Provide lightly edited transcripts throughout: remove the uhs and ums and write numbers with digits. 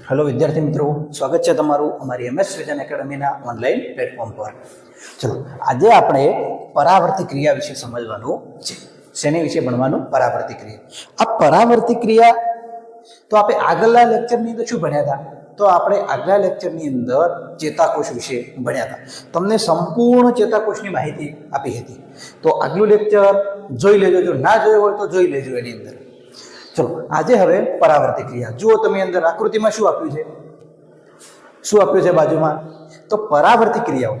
Hello વિદ્યાર્થી મિત્રો, સ્વાગત છે તમારું અમારી MS વિઝન એકેડમીના ઓનલાઈન પ્લેટફોર્મ પર. ચલો, આજે આપણે પરાવર્તી ક્રિયા વિશે સમજવાનું છે. શેની વિશે ભણવાનું? પરાવર્તી ક્રિયા. આ પરાવર્તી ક્રિયા તો આપણે આગળના લેક્ચરની અંદર શું ભણ્યા હતા? તો આપણે આગલા લેક્ચરની અંદર ચેતાકોષ વિશે ભણ્યા હતા. તમને સંપૂર્ણ ચેતાકોષની માહિતી આપી હતી. તો આગલું લેક્ચર જોઈ લેજો, જો ના જોયું હોય તો જોઈ લેજો એની અંદર. ચલો, આજે હવે પરાવર્તી ક્રિયા જુઓ. તમે અંદર આકૃતિમાં શું આપ્યું છે? શું આપ્યું છે બાજુમાં? તો પરાવર્તી ક્રિયાઓ.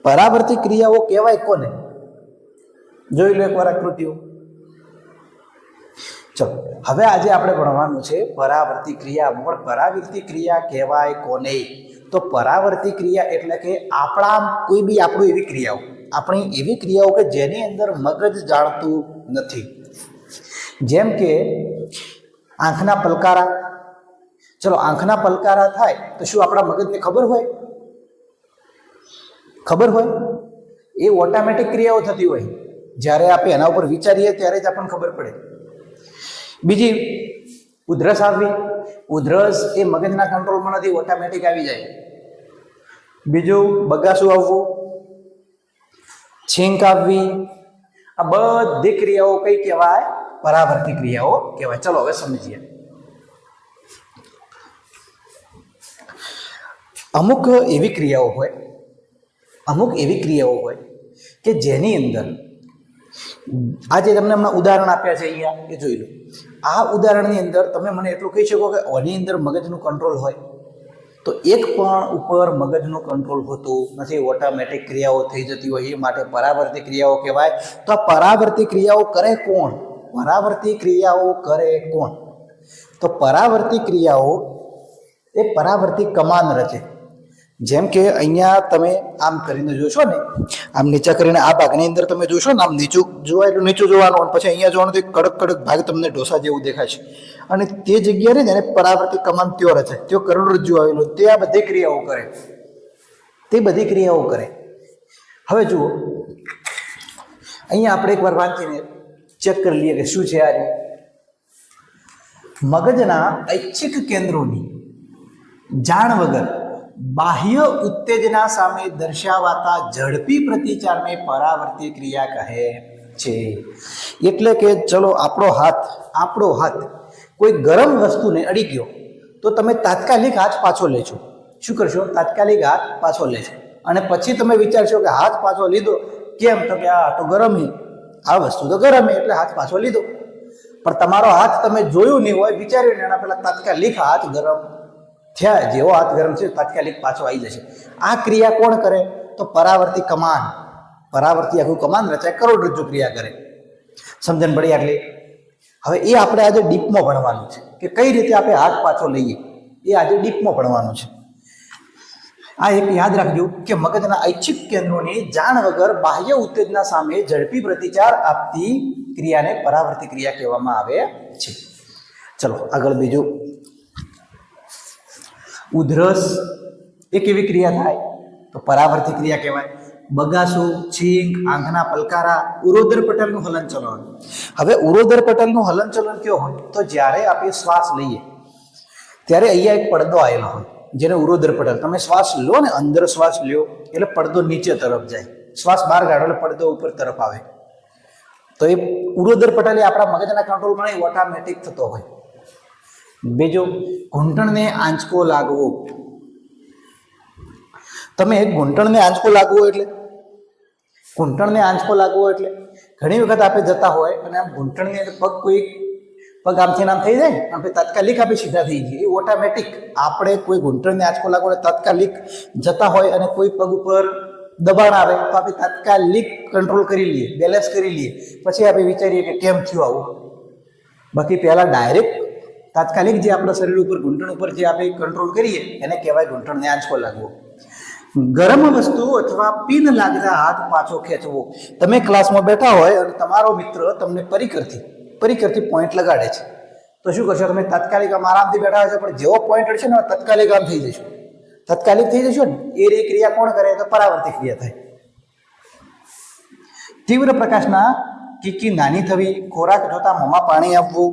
પરાવર્તી ક્રિયાઓ કહેવાય કોને? જોઈ લો એકવાર આકૃતિઓ. ચલો, હવે આજે આપણે ભણવાનું છે પરાવર્તી ક્રિયા. પણ પરાવર્તી ક્રિયા કહેવાય કોને? તો પરાવર્તી ક્રિયા એટલે કે કોઈ બી એવી ક્રિયાઓ, આપણી એવી ક્રિયાઓ કે જેની અંદર મગજ જાણતું નથી. જેમ કે આંખના પલકારા. ચલો, આંખના પલકારા થાય તો શું આપણા મગજને ખબર હોય? ખબર હોય? એ ઓટોમેટિક ક્રિયાઓ થતી હોય. જ્યારે આપણે એના ઉપર વિચારીએ ત્યારે જ આપણને ખબર પડે. બીજી, ઉધરસ આવવી. ઉધરસ એ મગજના કંટ્રોલમાં નથી, ઓટોમેટિક આવી જાય. બીજું, બગાસું આવવું, છીંક આવવી. આ બધી ક્રિયાઓ કઈ કહેવાય? પરાવર્તી ક્રિયાઓ કહેવાય. ચલો હવે સમજીએ. અમુક એવી ક્રિયાઓ હોય કે જેની અંદર આજે તમને હમણાં ઉદાહરણ આપ્યા છે અહીંયા, એ જોઈ લો. આ ઉદાહરણની અંદર તમે મને એટલું કહી શકો કે આની અંદર મગજનું કંટ્રોલ હોય? તો એક પણ ઉપર મગજનું કંટ્રોલ હોતું નથી, ઓટોમેટિક ક્રિયાઓ થઈ જતી હોય. એ માટે પરાવર્તી ક્રિયાઓ કહેવાય. તો આ પરાવર્તી ક્રિયાઓ કરે કોણ? પરાવર્તી ક્રિયાઓ કરે કોણ? તો પરાવર્તી ક્રિયાઓ એ પરાવર્તી કમાન રચે. જેમ કે અહીંયા તમે આમ કરીને જોશો ને, આમ નીચે કરીને આ ભાગની અંદર તમે જોશો ને, આમ નીચું જોવા એટલું નીચું જોવાનું, અને પછી અહીંયા જોવાનું તો કડક કડક ભાગ તમને ઢોસા જેવું દેખાશે. અને તે જગ્યાએ જેને પરાવર્તી કમાન ત્યો રચે, ત્યો કરોડરજ્જુ આવેલો, તે આ બધી ક્રિયાઓ કરે. હવે જુઓ, અહીંયા આપણે એકવાર વાંચીને ચેક કરી લઈએ કે શું છે આ. મગજના ઐચ્છિક કેન્દ્રોની જાણ વગર બાહ્ય ઉત્તેજના સામે દર્શાવાતા ઝડપી પ્રતિચારને પરાવર્તી ક્રિયા કહે છે. એટલે કે ચલો, આપણો હાથ કોઈ ગરમ વસ્તુને અડી ગયો તો તમે તાત્કાલિક હાથ પાછો લેશો. શું કરશો? તાત્કાલિક હાથ પાછો લેશો. અને પછી તમે વિચારશો કે હાથ પાછો લીધો કેમ? તો કે આ તો ગરમ છે, આ વસ્તુ તો ગરમ છે એટલે હાથ પાછો લીધો. પણ તમારો હાથ તમે જોયું નહીં હોય, વિચાર્યું એના પહેલા તાત્કાલિક હાથ ગરમ થયા. જેવો હાથ ગરમ છે તાત્કાલિક પાછો આવી જશે. આ ક્રિયા કોણ કરે? તો પરાવર્તી કમાન. પરાવર્તી આખું કમાન રચાય, કરોડરજ્જુ ક્રિયા કરે. સમજણ પડી આટલી? હવે એ આપણે આજે ડીપમાં ભણવાનું છે કે કઈ રીતે આપણે હાથ પાછો લઈએ. એ આજે ડીપમાં ભણવાનું છે. આ એક યાદ રાખજો કે મગજના ઐચ્છિક કેન્દ્રોની જાણ વગર બાહ્ય ઉત્તેજના સામે ઝડપી પ્રતિચાર આપતી ક્રિયાને પરાવર્તી ક્રિયા કહેવામાં આવે છે. ચલો આગળ બીજું, ઉધરસ એક એવી ક્રિયા થાય તો પરાવર્તી ક્રિયા કહેવાય. બગાસું, છીંક, આંખના પલકારા, ઉરોદર પટલનું હલનચલન. હવે ઉરોદર પટલનું હલનચલન કયો હોય? તો જ્યારે આપણે શ્વાસ લઈએ ત્યારે અહીંયા એક પડદો આવેલો હોય જેને ઉરોદર પટલ. તમે શ્વાસ લો ને, અંદર શ્વાસ લ્યો એટલે પડદો નીચે તરફ જાય, શ્વાસ બહાર કાઢો એટલે પડદો ઉપર તરફ આવે. તો એ ઉરોદર પટલ એ આપણા મગજના કંટ્રોલમાં નહીં, ઓટોમેટિક થતો હોય. બીજું, ઘૂંટણને આંચકો લાગવો. તમે ઘૂંટણને આંચકો લાગવો એટલે ઘણી વખત આપણે જતા હોય અને આમ ઘૂંટણની પગ આમથી આમ થઈ જાય, આપણે તાત્કાલિક આપણે સીધા થઈ જઈએ. એ ઓટોમેટિક આપણે કોઈ ઘૂંટણને આંચકો લાગવો એટલે તાત્કાલિક જતા હોય, અને કોઈ પગ ઉપર દબાણ આવે તો આપણે તાત્કાલિક કંટ્રોલ કરી લઈએ, બેલેન્સ કરી લઈએ. પછી આપણે વિચારીએ કે કેમ થયું આવું. બાકી પહેલાં ડાયરેક્ટ તાત્કાલિક જે આપણા શરીર ઉપર ઘૂંટણ ઉપર જે આપણે કંટ્રોલ કરીએ એને કહેવાય ઘૂંટણને આંચકો લાગવો. ગરમ વસ્તુ અથવા પિન લાગતા હાથ પાછો ખેંચવો. તમે ક્લાસમાં બેઠા હોય અને તમારો મિત્ર તમને પરિકરથી પોઈન્ટ લગાડે છે તો શું કરશો? તમે તાત્કાલિક આમ આરામથી બેઠા હોય છે, પણ જેવો પોઈન્ટ અડશે ને તાત્કાલિક આમ થઈ જશો. તાત્કાલિક થઈ જશો ને, એ ક્રિયા કોણ કરે? તો પરાવર્તી ક્રિયા થાય. તીવ્ર પ્રકાશના કીકી નાની થવી, ખોરાક જોતા મોંમાં પાણી આવવું.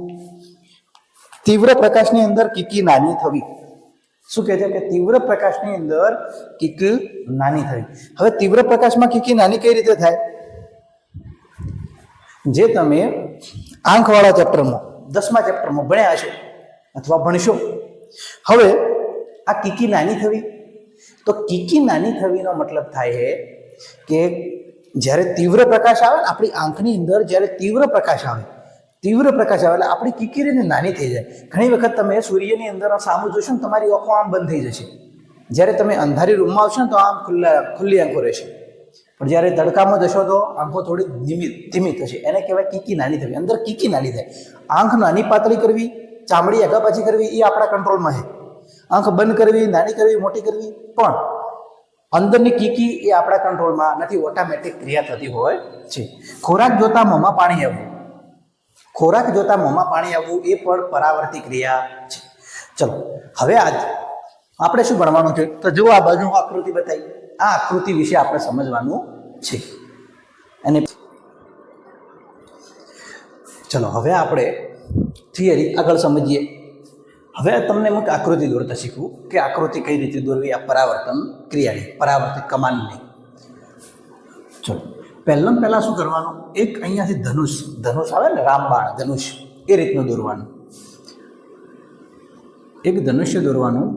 તીવ્ર પ્રકાશની અંદર કીકી નાની થવી. શું કહે છે કે તીવ્ર પ્રકાશની અંદર કીકી નાની થવી. હવે તીવ્ર પ્રકાશમાં કીકી નાની કઈ રીતે થાય? જે તમે આંખવાળા ચેપ્ટરમાં 10મા ચેપ્ટરમાં ભણ્યા હશો અથવા ભણશો. હવે આ કીકી નાની થવી, તો કીકી નાની થવીનો મતલબ થાય છે કે જ્યારે તીવ્ર પ્રકાશ આવે ને આપણી આંખની અંદર, જ્યારે તીવ્ર પ્રકાશ આવે એટલે આપણી કીકીરીને નાની થઈ જાય. ઘણી વખત તમે સૂર્યની અંદર સામું જોશો ને તમારી આંખો આમ બંધ થઈ જશે. જ્યારે તમે અંધારી રૂમમાં આવશો ને તો આમ ખુલ્લી આંખો રહેશે, પણ જ્યારે તડકામાં જશો તો આંખો થોડી ધીમી થશે. એને કહેવાય કીકી નાની થવી. અંદર કીકી નાની થાય. આંખ નાની પાતળી કરવી, ચામડી આગા પાછી કરવી એ આપણા કંટ્રોલમાં છે. આંખ બંધ કરવી, નાની કરવી, મોટી કરવી, પણ અંદરની કીકી એ આપણા કંટ્રોલમાં નથી. ઓટોમેટિક ક્રિયા થતી હોય છે. ખોરાક જોતા મોંમાં પાણી આવવું, એ પણ પરાવર્તી ક્રિયા છે. ચલો હવે આપણે શું ભણવાનું છે? તો જુઓ આ બાજુ આકૃતિ બતાવી. આ આકૃતિ વિશે આપણે સમજવાનું છે. અને ચલો હવે આપણે થિયરી આગળ સમજીએ. હવે તમને હું આકૃતિ દોરતા શીખવું કે આકૃતિ કઈ રીતે દોરવી આ પરાવર્તન ક્રિયાની, પરાવર્તિત કમાનની. ચલો પહેલાં શું કરવાનું? એક અહીંયાથી ધનુષ આવે ને, રામબાણ ધનુષ, એ રીતનું દોરવાનું. એક ધનુષ્ય દોરવાનું.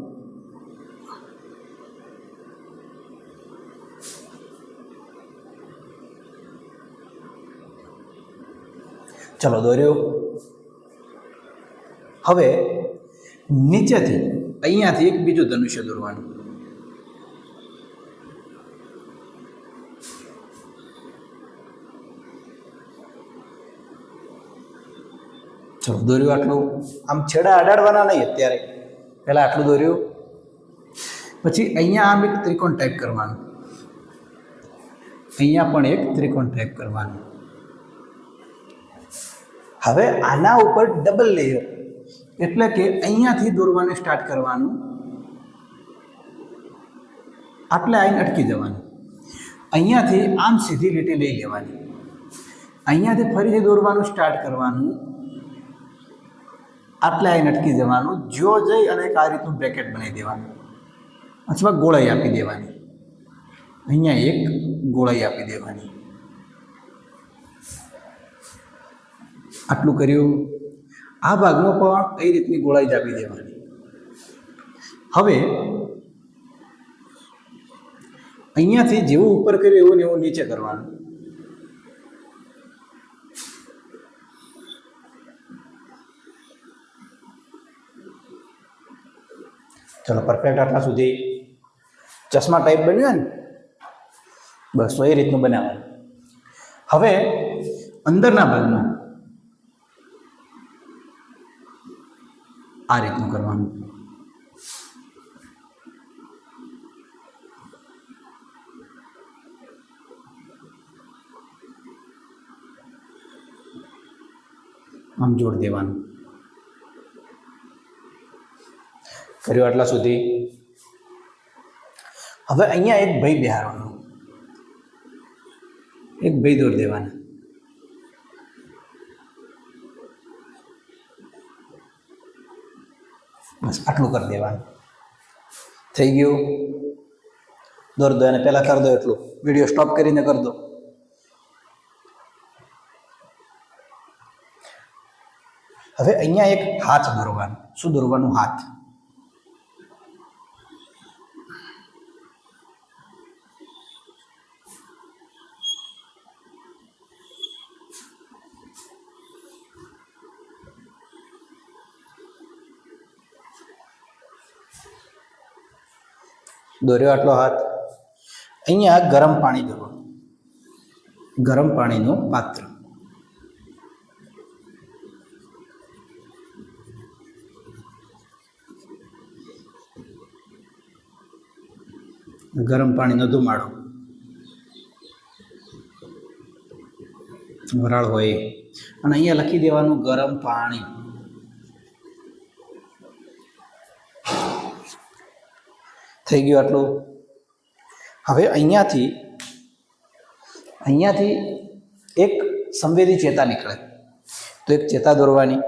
ચલો દોર્યો. હવે નીચેથી અહીંયાથી એક બીજું ધનુષ્ય દોરવાનું. ચલો દોર્યું આટલું. આમ છેડા અડાડવાના નહીં અત્યારે, પહેલાં આટલું દોર્યું. પછી અહીંયા આમ એક ત્રિકોણ ટાઈપ કરવાનું, અહીંયા પણ એક ત્રિકોણ ટાઈપ કરવાનું. હવે આના ઉપર ડબલ લેયર, એટલે કે અહીંયાથી દોરવાનું સ્ટાર્ટ કરવાનું, આટલે આવીને અટકી જવાનું. અહીંયાથી આમ સીધી લીટી લઈ લેવાની, અહીંયાથી ફરીથી દોરવાનું સ્ટાર્ટ કરવાનું, આટલે આવીને અટકી જવાનું. જો જઈ અને એક આ રીતનું બ્રેકેટ બનાવી દેવાનું અથવા ગોળાઈ આપી દેવાની. અહીંયા એક ગોળાઈ આપી દેવાની. આટલું કર્યું. આ ભાગમાં પણ એ રીતની ગોળાઈ જ આપી દેવાની. હવે અહીંયાથી જેવું ઉપર કર્યું એવું ને એવું નીચે કરવાનું. ચલો પરફેક્ટ. આટલા સુધી ચશ્મા ટાઈપ બન્યું ને, બસ તો એ રીતનું બનાવવાનું. હવે અંદરના ભાગમાં આ રીતનું કરવાનું. આમ જોડ દેવાનું. કર્યું આટલા સુધી. હવે અહીંયા એક ભાઈ બેહારવાનો, એક ભાઈ દોર દેવાના. બસ આટલું કરી દેવાનું. થઈ ગયું. દોર દો. અને પહેલાં કરી દો એટલું. વિડીયો સ્ટોપ કરીને કરી દો. હવે અહીંયા એક હાથ દોરવાનું. શું દોરવાનું? હાથ. દોર્યો આટલો હાથ. અહીંયા ગરમ પાણી દોરવાનું. ગરમ પાણીનું પાત્ર. ગરમ પાણીનો ધુમાડો, વરાળ હોય. અને અહીંયા લખી દેવાનું ગરમ પાણી. થઈ ગયું આટલું. હવે અહીંયાથી એક સંવેદી ચેતા નીકળે, તો એક ચેતા દોરવાની.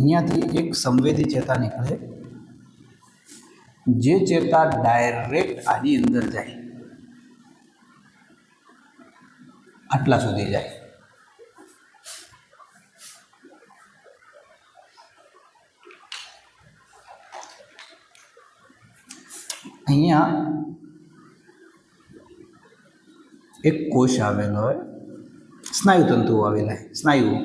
અહીંયાથી એક સંવેદી ચેતા નીકળે, જે ચેતા ડાયરેક્ટ આની અંદર જાય, આટલા સુધી જાય. અહીંયા એક કોષ આવેલો હોય, સ્નાયુ તંતુઓ આવેલા હોય, સ્નાયુઓ.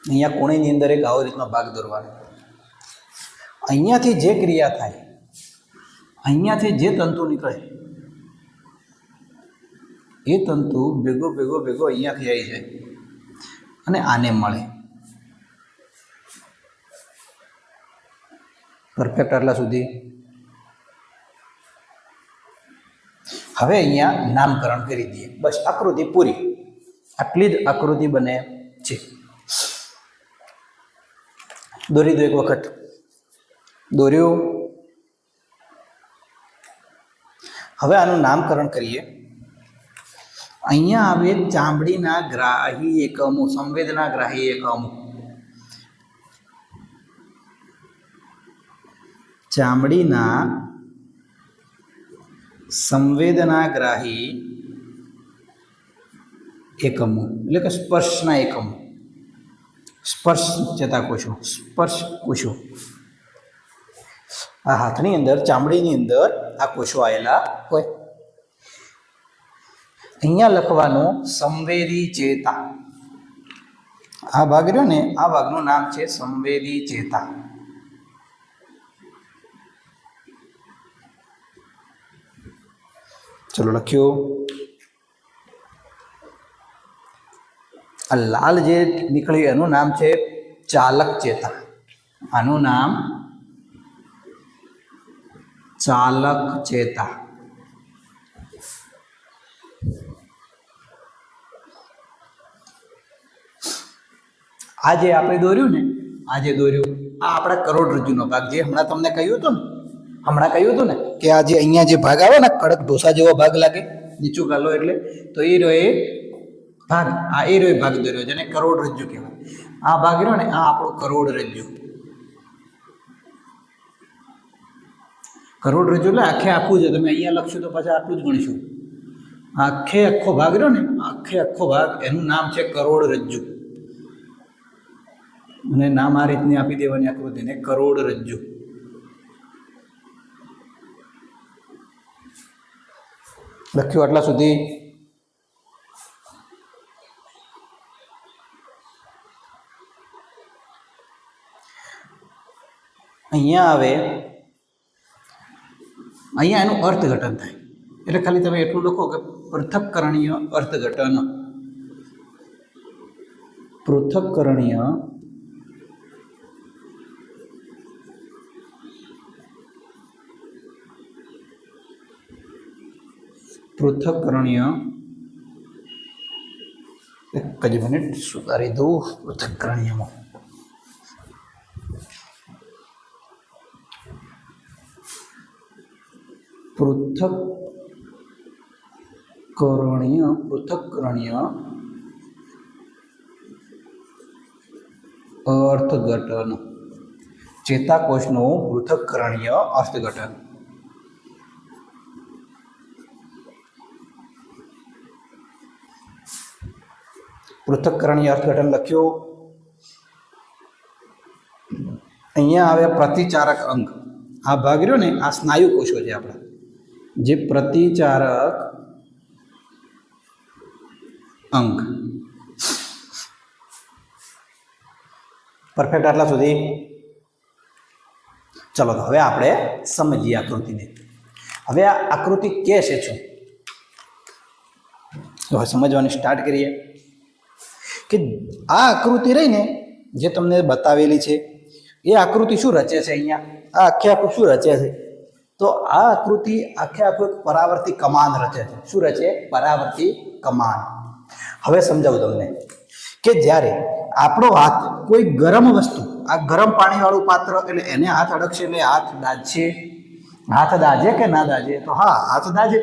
અહીંયા કોણીની અંદર એક આવો રીતનો ભાગ દોરવાનો. અહીંયાથી જે ક્રિયા થાય, અહીંયાથી જે તંતુ નીકળે એ તંતુ ભેગો ભેગો ભેગો અહીંયાથી આવી જાય અને આને મળે. પરફેક્ટ આટલા સુધી. હવે અહીંયા નામકરણ કરી દઈએ, બસ આકૃતિ પૂરી. આટલી જ આકૃતિ બને છે. દોરી દો એક વખત. દોર્યું. હવે આનું નામકરણ કરીએ. અહીંયા આવે ચામડીના ગ્રાહી એકમો, સંવેદના ગ્રાહી એકમો. ચામડીના સંવેદનાગ્રાહી એકમો એટલે કે સ્પર્શના એકમો, સ્પર્શ ચેતાકોષો, સ્પર્શ કોષો. આ હાથની અંદર, ચામડીની અંદર આ કોષો આવેલા હોય. અહીંયા લખવાનું સંવેદી ચેતા. આ ભાગ રહ્યો ને, આ ભાગનું નામ છે સંવેદી ચેતા. ચલો લખ્યું. આ લાલ જે નીકળ્યું એનું નામ છે ચાલક ચેતા. આનું નામ ચાલક ચેતા. આ જે આપણે દોર્યું ને, આ જે દોર્યું, આ આપણા કરોડરજ્જુનો ભાગ, જે હમણાં તમને કહ્યું હતું ને કે આ જે અહીંયા જે ભાગ આવે ને, કડક ઢોસા જેવો ભાગ લાગે નીચું ગાલો એટલે, તો એ રહ્યો એ ભાગ, આ એ રહ્યો ભાગ દોર્યો, જેને કરોડરજ્જુ કહેવાય. આ ભાગ રહ્યો ને, આ આપણું કરોડરજ્જુ. કરોડરજ્જુ એટલે આખે આખું છે. તમે અહીંયા લખશું તો પાછા આટલું જ ગણીશું. આખે આખો ભાગ રહ્યો ને, આખે આખો ભાગ, એનું નામ છે કરોડરજ્જુ. અને નામ આ રીતની આપી દેવાની આકૃતિને, કરોડરજ્જુ. લખ્યું આટલા સુધી. અહીંયા આવે, અહીંયા એનું અર્થઘટન થાય. એટલે ખાલી તમે એટલું લખો કે પૃથક્કરણીય અર્થઘટન. પૃથક્કરણીય પૃથક્કરણીય, એક જ મિનિટ સુધારી દઉં. પૃથક્કરણીયમાં પૃથક્કરણીય અર્થઘટન. ચેતાકોષનું પૃથક્કરણીય અર્થઘટન. પૃથક્કરણીય અર્થઘટન લખ્યું. અહીંયા આવે પ્રતિચારક અંગ. આ ભાગ રહ્યો ને, આ સ્નાયુ કોષો છે આપણા, જે પ્રતિચારક અંગ. પરફેક્ટ આટલા સુધી. ચલો તો હવે આપણે સમજીએ આકૃતિને. હવે આ આકૃતિ કે છે શું, તો હવે સમજવાનું સ્ટાર્ટ કરીએ. કે આ આકૃતિ રહી ને, જે તમને બતાવેલી છે, એ આકૃતિ શું રચે છે? અહીંયા આ આખે આખું શું રચે છે? તો આ આકૃતિ આખે આખું એક પરાવર્તી કમાન રચે છે. શું રચે? પરાવર્તી કમાન. હવે સમજાવું તમને કે જ્યારે આપણો હાથ કોઈ ગરમ વસ્તુ, આ ગરમ પાણીવાળું પાત્ર, એટલે એને હાથ અડકશે એટલે હાથ દાજશે. હાથ દાજે કે ના દાજે? તો હા, હાથ દાજે.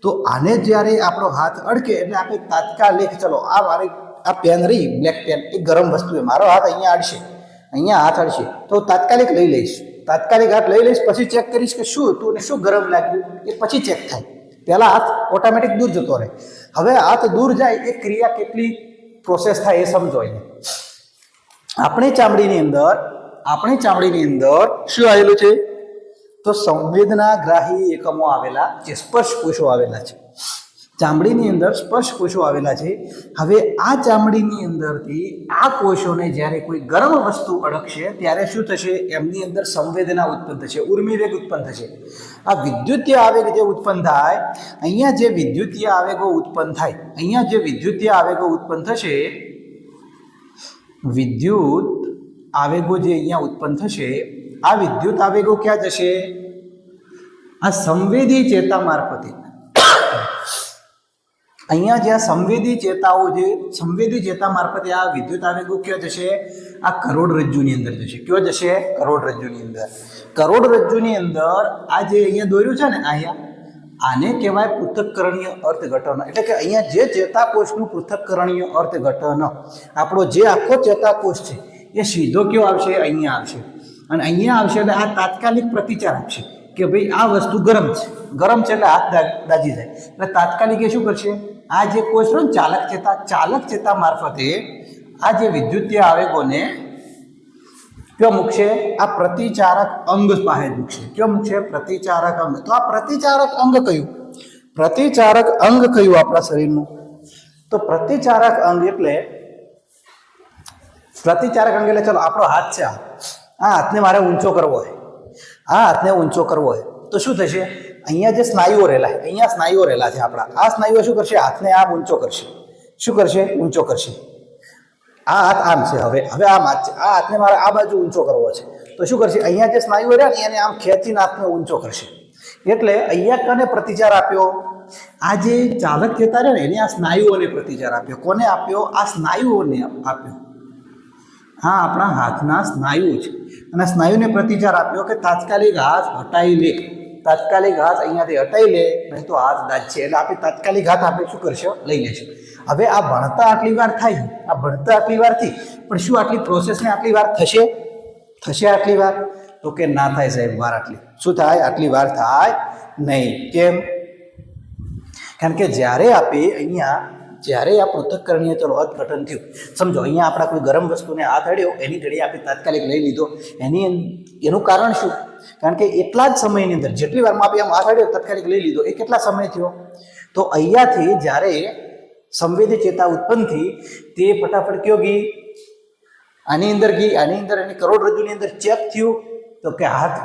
તો આને જ્યારે આપણો હાથ અડકે એટલે આપણે તાત્કાલિક, ચલો આ મારી આ પેન રહી બ્લેક પેન એ ગરમ વસ્તુ છે, મારો હાથ અહીંયા હાથ અડશે તો તાત્કાલિક લઈ લઈશ, તાત્કાલિક હાથ લઈ લઈશ, પછી ચેક કરીશ કે શું હતું અને શું ગરમ લાગ્યું એ પછી ચેક થાય. પહેલા હાથ ઓટોમેટિક દૂર જતો રહે. હવે હાથ દૂર જાય એ ક્રિયા કેટલી પ્રોસેસ થાય એ સમજો. અહીંયા આપણી ચામડીની અંદર શું આવેલું છે? તો સંવેદનાગ્રાહી એકમો આવેલા છે, સ્પર્શ કોષો આવેલા છે. ચામડીની અંદર સ્પર્શ કોષો આવેલા છે. હવે આ ચામડીની અંદરથી આ કોષોને જ્યારે કોઈ ગરમ વસ્તુ અડકશે ત્યારે શું થશે? એમની અંદર સંવેદના ઉત્પન્ન થશે, ઉર્મિવેગ ઉત્પન્ન થશે. આ વિદ્યુતીય આવેગ જે ઉત્પન્ન થાય, અહીંયા જે વિદ્યુતીય આવેગો ઉત્પન્ન થશે, વિદ્યુત આવેગો જે અહીંયા ઉત્પન્ન થશે, આ વિદ્યુત આવેગો ક્યાં જશે? આ સંવેદી ચેતા મારફતે. અહીંયા જ્યાં સંવેદી ચેતા મારફતે આ વિદ્યુત આવેગો ક્યાં જશે? આ કરોડરજ્જુની અંદર જશે. ક્યો જશે? કરોડરજ્જુની અંદર આ જે અહીંયા દોર્યું છે ને, આને કહેવાય પૃથક્કરણીય અર્થઘટન. એટલે કે અહીંયા જે ચેતાકોષનું પૃથક્કરણીય અર્થઘટન, આપણો જે આખો ચેતાકોષ છે એ સીધો કયો આવશે? અહીંયા આવશે. અને અહીંયા આવશે એટલે આ તાત્કાલિક પ્રતિચાર આપશે કે ભાઈ આ વસ્તુ ગરમ છે એટલે હાથ દાજી જાય. એટલે તાત્કાલિક એ શું કરશે? આ જે કોષ છે ને ચાલક ચેતા મારફતે આ જે વિદ્યુતીય આવેગોને કયો મૂકશે? આ પ્રતિચારક અંગ પાસે મૂકશે. કયો મૂકશે? પ્રતિચારક અંગ. તો આ પ્રતિચારક અંગ કયું? આપણા શરીરનું? તો પ્રતિચારક અંગ એટલે ચલો આપણો હાથ છે, આ હાથને મારે ઊંચો કરવો હોય, તો શું થશે? અહીંયા જે સ્નાયુઓ રહેલા છે આપણા, આ સ્નાયુઓ શું કરશે? હાથને આમ ઊંચો કરશે. શું કરશે? ઊંચો કરશે. આ હાથ આમ છે, હવે આમ હાથ છે, આ હાથને મારે આ બાજુ ઊંચો કરવો છે, તો શું કરશે? અહીંયા જે સ્નાયુઓ રહ્યા ને એને આમ ખેંચીને હાથને ઊંચો કરશે. એટલે અહીંયા કને પ્રતિચાર આપ્યો? આ જે ચાલક ચેતા રહે ને એને આ સ્નાયુઓને પ્રતિચાર આપ્યો. કોને આપ્યો? આ સ્નાયુઓને આપ્યો. હા, આપણા હાથના સ્નાયુ છે અને સ્નાયુને પ્રતિચાર આપ્યો કે તાત્કાલિક હાથ હટાવી લે, અહીંયાથી હટાવી લે, નહીં તો હાથ દાજશે. એટલે આપણે તાત્કાલિક હાથ આપણે શું કરશે? લઈ લેશે. હવે આ ભણતા આટલી વાર થાય, થી પણ શું આટલી પ્રોસેસને આટલી વાર થશે? આટલી વાર? તો કે ના થાય સાહેબ, વાર આટલી શું થાય? આટલી વાર થાય નહીં. કેમ? કારણ કે જ્યારે આ પૃથક્કરણીય અર્થઘટન થયું, સમજો અહીંયા આપણા કોઈ ગરમ વસ્તુને હાથ અડ્યો, એની ઘડી આપણે તાત્કાલિક લઈ લીધો. એનું કારણ શું? કારણ કે એટલા જ સમયની અંદર જેટલી વારમાં આપણે આમ હાથ અડ્યો તાત્કાલિક લઈ લીધો, એ કેટલા સમય થયો? તો અહીંયાથી જ્યારે સંવેદી ચેતા ઉત્પન્ન થઈ તે ફટાફટ કયો ગઈ? આની અંદર એની કરોડરજ્જુની અંદર ચેક થયું તો કે હાથ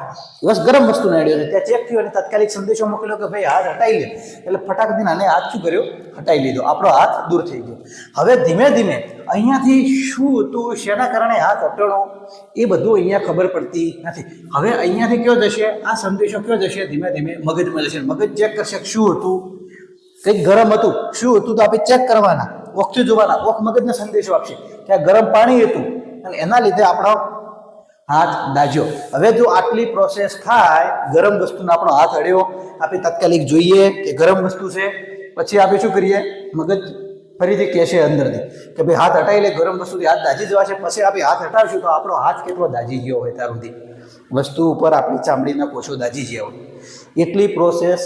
બસ ગરમ વસ્તુને અડ્યો છે, ત્યાં ચેક થયું અને તાત્કાલિક સંદેશો મોકલ્યો કે ભાઈ હાથ હટાવી લે. એટલે ફટાકથી આને હાથ શું કર્યો? હટાવી લીધો. આપણો હાથ દૂર થઈ ગયો. હવે ધીમે ધીમે અહીંયાથી શું હતું, શેના કારણે હાથ હટણો, એ બધું અહીંયા ખબર પડતી નથી. હવે અહીંયાથી કયો જશે? આ સંદેશો કયો જશે? ધીમે ધીમે મગજમાં જશે. મગજ ચેક કરશે શું હતું, કંઈક ગરમ હતું, શું હતું, તો આપણે ચેક કરવાના, ઓખથી જોવાના. ઓખ મગજને સંદેશો આપશે કે આ ગરમ પાણી હતું અને એના લીધે આપણો હાથ દાજ્યો. હવે જો આટલી પ્રોસેસ થાય, ગરમ વસ્તુનો આપણો હાથ અડ્યો, આપણે તાત્કાલિક જોઈએ કે ગરમ વસ્તુ છે, પછી આપણે શું કરીએ? મગજ ફરીથી કહેશે અંદરથી કે ભાઈ હાથ હટાવી લે, ગરમ વસ્તુથી હાથ દાજી જવાશે. પછી આપણે હાથ હટાવશું તો આપણો હાથ કેટલો દાજી ગયો હોય, ત્યાં સુધી વસ્તુ ઉપર આપણી ચામડીના કોષો દાજી ગયા હોય. એટલી પ્રોસેસ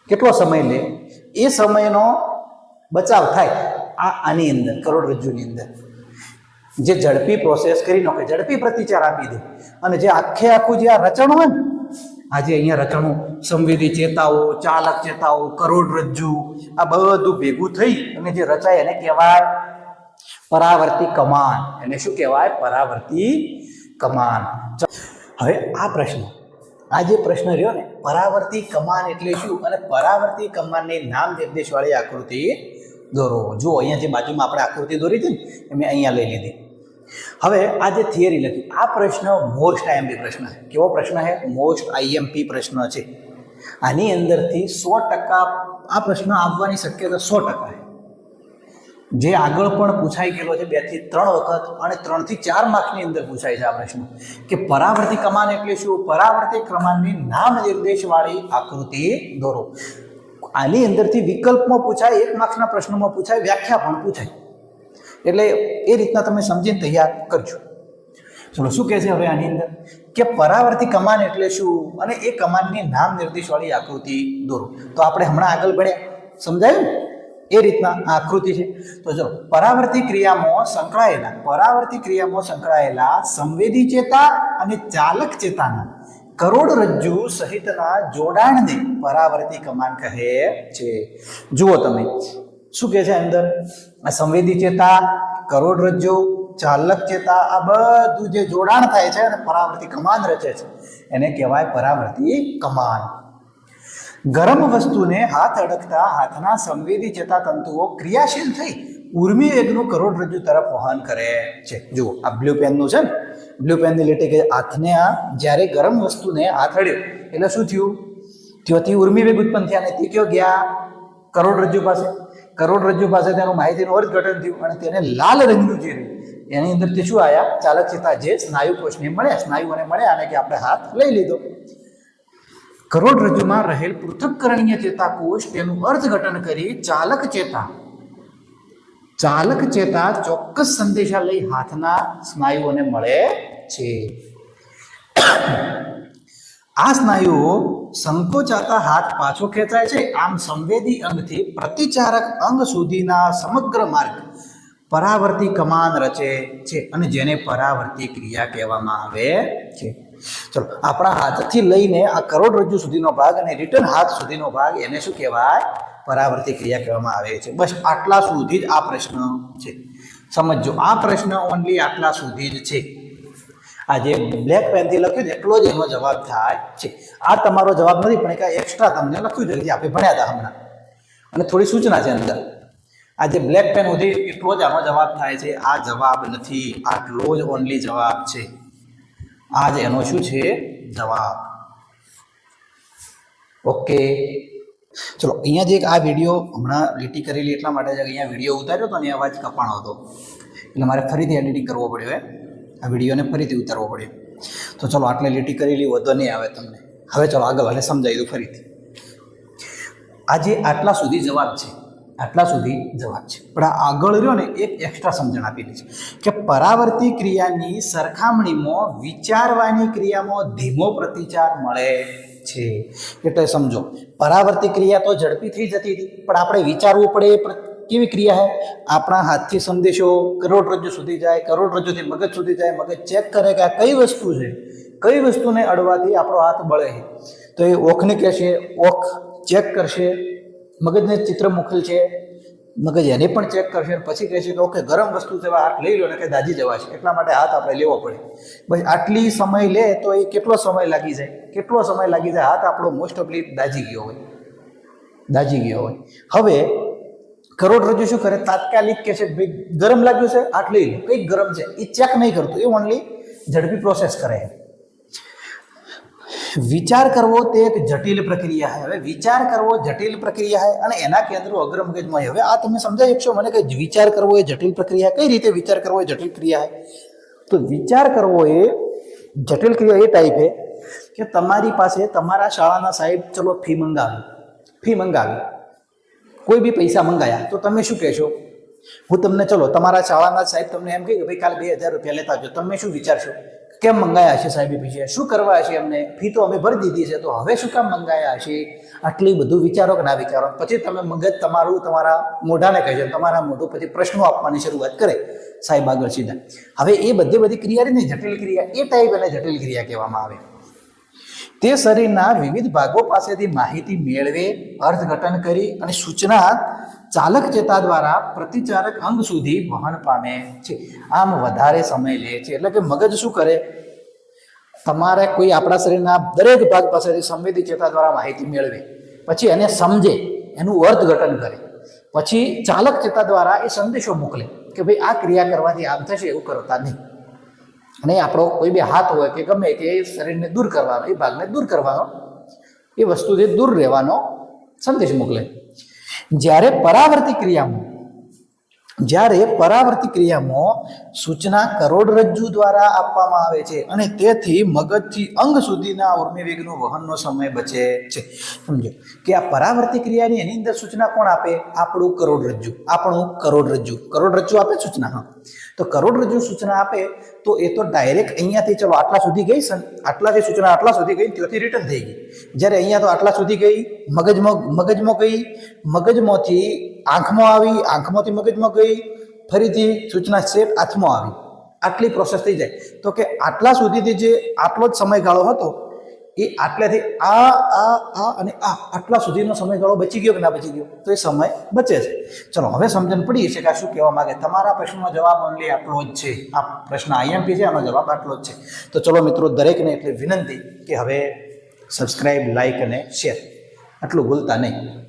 કેટલો સમય લે? એ સમયનો બચાવ થાય આની અંદર, કરોડરજ્જુની અંદર. જે ઝડપી પ્રોસેસ કરી નાખે, ઝડપી પ્રતિચાર આપી દે. અને જે આખું જે આ રચણું હોય ને, આજે અહીંયા રચણું, સંવેદી ચેતાઓ, ચાલક ચેતાઓ, કરોડરજ્જુ, આ બધું ભેગું થઈ અને જે રચાય એને કહેવાય પરાવર્તી કમાન. એને શું કહેવાય? પરાવર્તી કમાન. હવે આ જે પ્રશ્ન રહ્યો ને, પરાવર્તી કમાન એટલે શું અને પરાવર્તી કમાનની નામ નિર્દેશવાળી આકૃતિ દોરો. જો અહીંયા જે બાજુમાં આપણે આકૃતિ દોરી હતી ને, એ મેં અહીંયા લઈ લીધી. હવે આ જે થિયરી લખી, આ પ્રશ્ન મોસ્ટ આઈએમપી પ્રશ્ન છે. કેવો પ્રશ્ન છે? મોસ્ટ આઈએમપી પ્રશ્ન છે. આની અંદરથી 100% આ પ્રશ્ન આવવાની શક્યતા 100% છે. જે આગળ પણ પૂછાઈ ગયેલો છે 2 થી 3 વખત અને 3 થી 4 માર્ક્સની અંદર પૂછાય છે આ પ્રશ્ન કે પરાવર્તી કમાન એટલે શું? પરાવર્તી કમાનની નામ નિર્દેશવાળી આકૃતિ દોરો. આની અંદરથી વિકલ્પમાં પૂછાય, 1 માર્ક્સના પ્રશ્નોમાં પૂછાય, વ્યાખ્યા પણ પૂછાય. એટલે એ રીતના તમે સમજીને તૈયાર કરજો. ચલો શું કહે છે હવે આની અંદર કે પરાવર્તી કમાન એટલે શું અને એ કમાનની નામ નિર્દેશવાળી આકૃતિ દોરો. તો આપણે હમણાં આગળ ભણ્યા, સમજાયું ને? એ રીતના આ આકૃતિ છે. તો ચલો પરાવર્તી ક્રિયામાં સંકળાયેલા સંવેદી ચેતા અને ચાલક ચેતાના કરોડરજ્જુ સહિતના જોડાણને પરાવર્તી કમાન કહે છે. જુઓ તમે શું કહે છે અંદર, આ સંવેદી ચેતા, કરોડરજ્જુ, ચાલક ચેતા, આ બધું જે જોડાણ થાય છે અને પરાવર્તી કમાન રચે છે એને કહેવાય પરાવર્તી કમાન. ગરમ વસ્તુને હાથ અડકતા હાથના સંવેદી ચેતા તંતુઓ ક્રિયાશીલ થઈ ઉર્મી વેગનું કરોડરજ્જુ તરફ વહન કરે છે. જુઓ આ બ્લુ પેનનું છે ને, બ્લુ પેનની લીટી કે હાથને આ જ્યારે ગરમ વસ્તુને હાથ અડ્યો એટલે શું થયું, ત્યાંથી ઉર્મી વેગ ઉત્પન્ન થયા અને તે કયો ગયા કરોડરજ્જુ પાસે. કરોડરજ્જુ પાસે તેનું માહિતીનું અર્થઘટન થયું અને તેને લાલ રંગનું જે રહ્યું એની અંદર તે શું આવ્યા, ચાલક ચેતા જે સ્નાયુ કોષને મળ્યા, સ્નાયુઓને મળ્યા અને કે આપણે હાથ લઈ લીધો. કરોડરજ્જુમાં રહેલ પૃથક્કરણીય ચેતાકોષ તેનું અર્થઘટન કરી ચાલક ચેતા ચોક્કસ સંદેશા લઈ હાથના સ્નાયુઓને મળે છે. આ સ્નાયુઓ સંકોચાતા હાથ પાછો ખેંચાય છે. આમ સંવેદી અંગથી પ્રતિચારક અંગ સુધીના સમગ્ર માર્ગ પરાવર્તી કમાન રચે છે અને જેને પરાવર્તી ક્રિયા કહેવામાં આવે છે. ચલો આપણા હાથથી લઈને આ કરોડરજ્જુ સુધીનો ભાગ અને રિટર્ન હાથ સુધીનો ભાગ એને શું કહેવાય, પરાવર્તી ક્રિયા કહેવામાં આવે છે. બસ આટલા સુધી જ આ પ્રશ્ન છે. સમજો આ પ્રશ્ન ઓનલી આટલા સુધી જ છે. આ જે બ્લેક પેનથી લખ્યું છે એટલો જ એનો જવાબ થાય છે. આ તમારો જવાબ નથી પણ કાંઈ એક્સ્ટ્રા તમને લખ્યું છે જે આપણે ભણ્યા હતા હમણાં અને થોડી સૂચના છે અંદર. આ જે બ્લેક પેન સુધી એટલો જ આનો જવાબ થાય છે. આ જવાબ નથી, આટલો જ ઓનલી જવાબ છે. આ જ એનો શું છે જવાબ. ઓકે ચલો અહીંયા જે આ વિડીયો હમણાં લીટી કરેલી એટલા માટે છે કે અહીંયા વિડીયો ઉતાર્યો હતો અને અવાજ કપાણો હતો એટલે મારે ફરીથી એડિટિંગ કરવો પડ્યો. આ વિડીયોને ફરીથી ઉતારવો પડ્યો. તો ચલો આટલે લીટી કરેલી વધો નહીં આવે તમને. હવે ચલો આગળ અને સમજાવી દઉં ફરીથી. આજે આટલા સુધી જવાબ છે, આટલા સુધી જવાબ છે. પણ આ આગળ રહ્યો ને એક એક્સ્ટ્રા સમજણ આપેલી છે કે પરાવર્તી ક્રિયાની સરખામણીમાં વિચારવાની ક્રિયામાં ધીમો પ્રતિચાર મળે છે. એટલે સમજો પરાવર્તી ક્રિયા તો ઝડપી થઈ જતી હતી પણ આપણે વિચારવું પડે કેવી ક્રિયા છે. આપણા હાથથી સંદેશો કરોડરજ્જુ સુધી જાય, કરોડરજ્જુથી મગજ સુધી જાય, મગજ ચેક કરે કે આ કઈ વસ્તુ છે, કઈ વસ્તુને અડવાથી આપણો હાથ બળે છે. તો એ ઓખને કહેશે, ઓખ ચેક કરશે, મગજને ચિત્ર મોકલ છે, મગજ એને પણ ચેક કરશે પછી કહેશે કે ઓકે ગરમ વસ્તુ છે હાથ લઈ લો ને કે દાજી જવાશે, એટલા માટે હાથ આપણે લેવો પડે. બસ આટલી સમય લે તો એ કેટલો સમય લાગી જાય, હાથ આપણો મોસ્ટ ઓફલી દાજી ગયો હોય. હવે કરોડરજ્જુ શું કરે, તાત્કાલિક કહે છે ભાઈ ગરમ લાગ્યું છે હાથ લઈ લો, કંઈક ગરમ છે એ ચેક નહીં કરતું, એ ઓનલી ઝડપી પ્રોસેસ કરે. વિચાર કરવો તે એક જટિલ પ્રક્રિયા છે. હવે વિચાર કરવો જટિલ પ્રક્રિયા છે અને એના કેન્દ્રો અગ્ર મગજમાં. હવે આ તમે સમજાવી શકશો મને કે વિચાર કરવો એ જટિલ પ્રક્રિયા, કઈ રીતે વિચાર કરવો એ જટિલ ક્રિયા છે? તો વિચાર કરવો એ જટિલ ક્રિયા એ ટાઈપ છે કે તમારી પાસે તમારા શાળાના સાહેબ ચલો ફી મંગાવી, કોઈ બી પૈસા મંગાયા તો તમે શું કહેશો? હું તમને ચલો તમારા શાળાના સાહેબ તમને એમ કહે કે ભાઈ કાલે 2000 રૂપિયા લેતા આવજો, તમે શું વિચારશો? કેમ મંગાયા હશે સાહેબે પૈસા, શું કરવા હશે, એમને ફી તો અમે ભરી દીધી છે તો હવે શું કામ મંગાયા હશે? આટલી બધું વિચારો કે ના વિચારો. પછી તમે મગજ તમારા મોઢાને કહે છે, તમારા મોઢું પછી પ્રશ્નો આપવાની શરૂઆત કરે સાહેબ આગળ સીધા. હવે એ બધી ક્રિયા ને જટિલ ક્રિયા, એ ટાઈપ એને જટિલ ક્રિયા કહેવામાં આવે. તે શરીરના વિવિધ ભાગો પાસેથી માહિતી મેળવે, અર્થઘટન કરી અને સૂચના ચાલક ચેતા દ્વારા પ્રતિચારક અંગ સુધી વહન પામે છે. આમ વધારે સમય લે છે. એટલે કે મગજ શું કરે, તમારે કોઈ આપણા શરીરના દરેક ભાગ પાસેથી સંવેદી ચેતા દ્વારા માહિતી મેળવે, પછી એને સમજે, એનું અર્થઘટન કરે, પછી ચાલક ચેતા દ્વારા એ સંદેશો મોકલે કે ભાઈ આ ક્રિયા કરવાથી આમ થશે, એવું કરતા નહીં. અને આપણો કોઈ બી હાથ હોય કે ગમે તે શરીરને દૂર કરવાનો, એ ભાગને દૂર કરવાનો, એ વસ્તુથી દૂર રહેવાનો સંદેશ મોકલે. જ્યારે પરાવર્તી ક્રિયામાં જ્યારે પરાવર્તિત ક્રિયામાં સૂચના કરોડરજ્જુ દ્વારા આપવામાં આવે છે અને તેથી મગજથી અંગ સુધીના ઉર્મિવેગનું વહનનો સમય બચે છે. સમજો કે આ પરાવર્તિત ક્રિયાની એની અંદર સૂચના કોણ આપે? આપણું કરોડરજ્જુ આપે સૂચના. હા, તો કરોડરજ્જુ સૂચના આપે તો એ તો ડાયરેક્ટ અહીંયાથી ચલો આટલા સુધી ગઈ છે, આટલાથી સૂચના આટલા સુધી ગઈ, ત્યાંથી રિટર્ન થઈ ગઈ. જ્યારે અહીંયા તો આટલા સુધી ગઈ, મગજમાં ગઈ, મગજમાંથી આંખમાં આવી, આંખમાંથી મગજમાં ગઈ, ફરીથી સૂચના સેટ હાથમાં આવી, આટલી પ્રોસેસ થઈ જાય. તો કે આટલા સુધીથી જે આટલો જ સમયગાળો હતો એ આટલેથી અને આટલા સુધીનો સમયગાળો બચી ગયો કે ના બચી ગયો? તો એ સમય બચે છે. ચલો હવે સમજણ પડી છે કે આ શું કહેવા માંગે. તમારા પ્રશ્નનો જવાબ ઓનલી આટલો જ છે. આ પ્રશ્ન આઈએમપી છે, આનો જવાબ આટલો જ છે. તો ચલો મિત્રો, દરેકને એટલી વિનંતી કે હવે સબસ્ક્રાઈબ, લાઈક અને શેર આટલું ભૂલતા નહીં.